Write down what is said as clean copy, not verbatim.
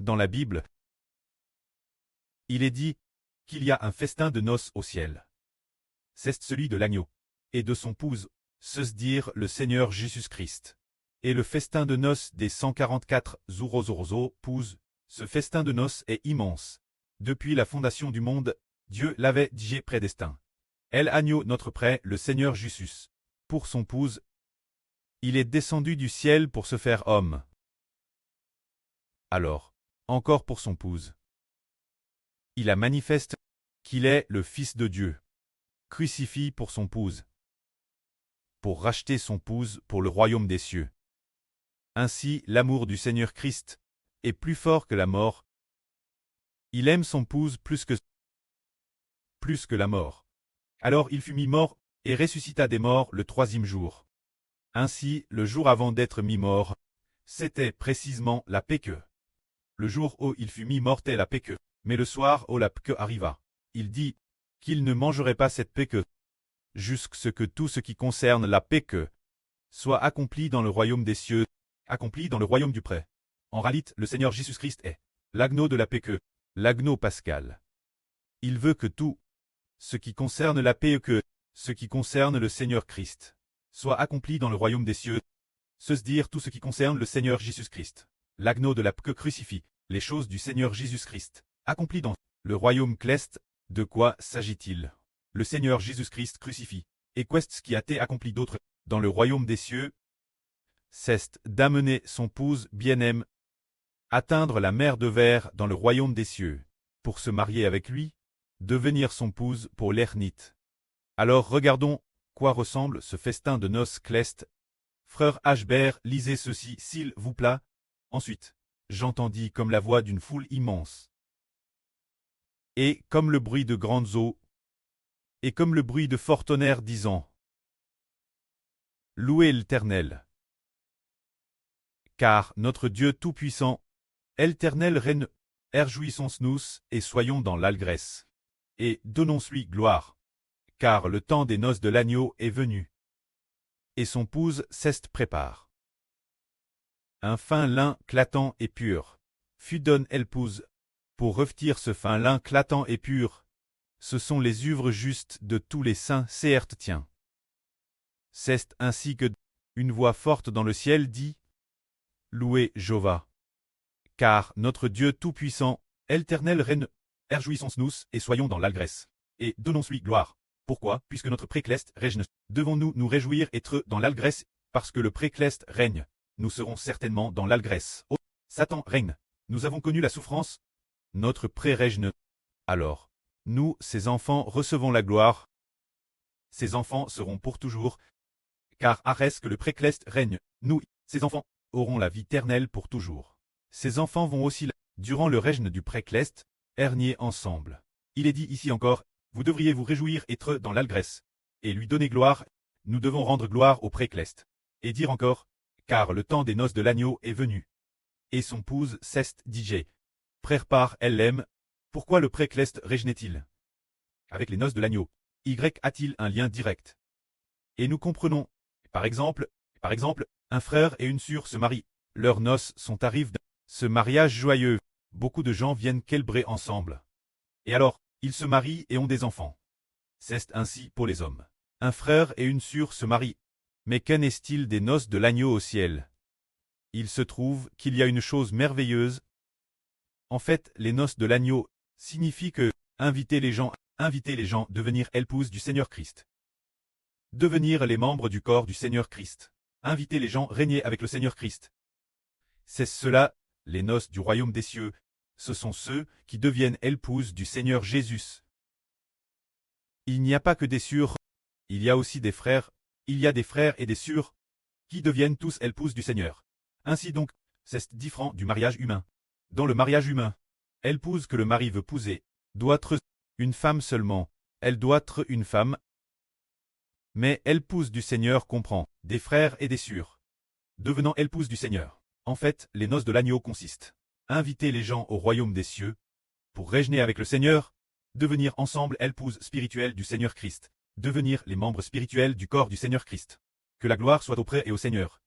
Dans la Bible, il est dit qu'il y a un festin de noces au ciel. C'est celui de l'agneau et de son épouse, se dire le Seigneur Jésus-Christ. Et le festin de noces des 144 épouses, ce festin de noces est immense. Depuis la fondation du monde, Dieu l'avait déjà prédestiné. Elle agneau notre prêt, le Seigneur Jésus. Pour son épouse, il est descendu du ciel pour se faire homme. Alors, encore pour son épouse, il a manifesté qu'il est le Fils de Dieu, crucifié pour son épouse, pour racheter son épouse pour le royaume des cieux. Ainsi, l'amour du Seigneur Christ est plus fort que la mort. Il aime son épouse plus que la mort. Alors il fut mis mort et ressuscita des morts le troisième jour. Ainsi, le jour avant d'être mis mort, c'était précisément la Pâque. Le jour où il fut mis mort était la Pâque, mais le soir où la Pâque arriva, il dit qu'il ne mangerait pas cette Pâque, jusqu'à ce que tout ce qui concerne la Pâque soit accompli dans le royaume des cieux, accompli dans le royaume du prêt. En réalité, le Seigneur Jésus-Christ est l'agneau de la Pâque, l'agneau pascal. Il veut que tout ce qui concerne la Pâque, ce qui concerne le Seigneur Christ, soit accompli dans le royaume des cieux, se dire tout ce qui concerne le Seigneur Jésus-Christ. L'agneau de la Pâque crucifie les choses du Seigneur Jésus-Christ, accompli dans le royaume céleste. De quoi s'agit-il? Le Seigneur Jésus-Christ crucifie. Et qu'est-ce qui a été accompli d'autre dans le royaume des cieux? C'est d'amener son épouse bien-aimée, atteindre la mer de verre dans le royaume des cieux, pour se marier avec lui, devenir son épouse pour l'éternité. Alors regardons quoi ressemble ce festin de noces célestes. Frère Hbert, lisez ceci s'il vous plaît. Ensuite, j'entendis comme la voix d'une foule immense, et comme le bruit de grandes eaux, et comme le bruit de fort tonnerre disant: Louez l'Éternel, car notre Dieu Tout-Puissant, l'Éternel règne, réjouissons-nous et soyons dans l'allégresse, et donnons-lui gloire, car le temps des noces de l'agneau est venu, et son épouse s'est prépare. Un fin lin clatant et pur fut donné l'épouse, pour revêtir ce fin lin clatant et pur. Ce sont les œuvres justes de tous les saints, certes tiens. C'est ainsi que une voix forte dans le ciel dit: Louez Jéhovah, car notre Dieu Tout-Puissant, l'Éternel règne, réjouissons-nous et soyons dans l'allégresse, et donnons-lui gloire. Pourquoi? Puisque notre précleste règne, devons-nous nous réjouir et être dans l'allégresse, parce que le précleste règne, nous serons certainement dans l'allégresse. Oh, Satan règne, nous avons connu la souffrance, notre pré-règne. Alors, nous, ses enfants, recevons la gloire. Ces enfants seront pour toujours, car arrête que le précleste règne, nous, ces enfants, auront la vie éternelle pour toujours. Ces enfants vont aussi, durant le règne du précleste, régner ensemble. Il est dit ici encore: vous devriez vous réjouir et être dans l'allégresse, et lui donner gloire. Nous devons rendre gloire au précleste. Et dire encore: car le temps des noces de l'agneau est venu. Et son épouse s'est dit: prépare elle l'aime. Pourquoi le précleste régnait-il avec les noces de l'agneau? Y a-t-il un lien direct? Et nous comprenons, par exemple, un frère et une sœur se marient. Leurs noces sont arrivées. Ce mariage joyeux, beaucoup de gens viennent célébrer ensemble. Et alors, ils se marient et ont des enfants. C'est ainsi pour les hommes. Un frère et une sœur se marient. Mais qu'en est-il des noces de l'agneau au ciel? Il se trouve qu'il y a une chose merveilleuse. En fait, les noces de l'agneau signifient que inviter les gens devenir l'épouse du Seigneur Christ. Devenir les membres du corps du Seigneur Christ. Inviter les gens régner avec le Seigneur Christ. C'est cela, les noces du royaume des cieux. Ce sont ceux qui deviennent épouses du Seigneur Jésus. Il n'y a pas que des sœurs, il y a aussi des frères, il y a des frères et des sœurs qui deviennent tous épouses du Seigneur. Ainsi donc, c'est différent du mariage humain. Dans le mariage humain, l'épouse que le mari veut épouser doit être une femme seulement, elle doit être une femme. Mais l'épouse du Seigneur comprend des frères et des sœurs, devenant épouse du Seigneur. En fait, les noces de l'agneau consistent à inviter les gens au royaume des cieux, pour régner avec le Seigneur, devenir ensemble épouse spirituelle du Seigneur Christ, devenir les membres spirituels du corps du Seigneur Christ. Que la gloire soit auprès et au Seigneur.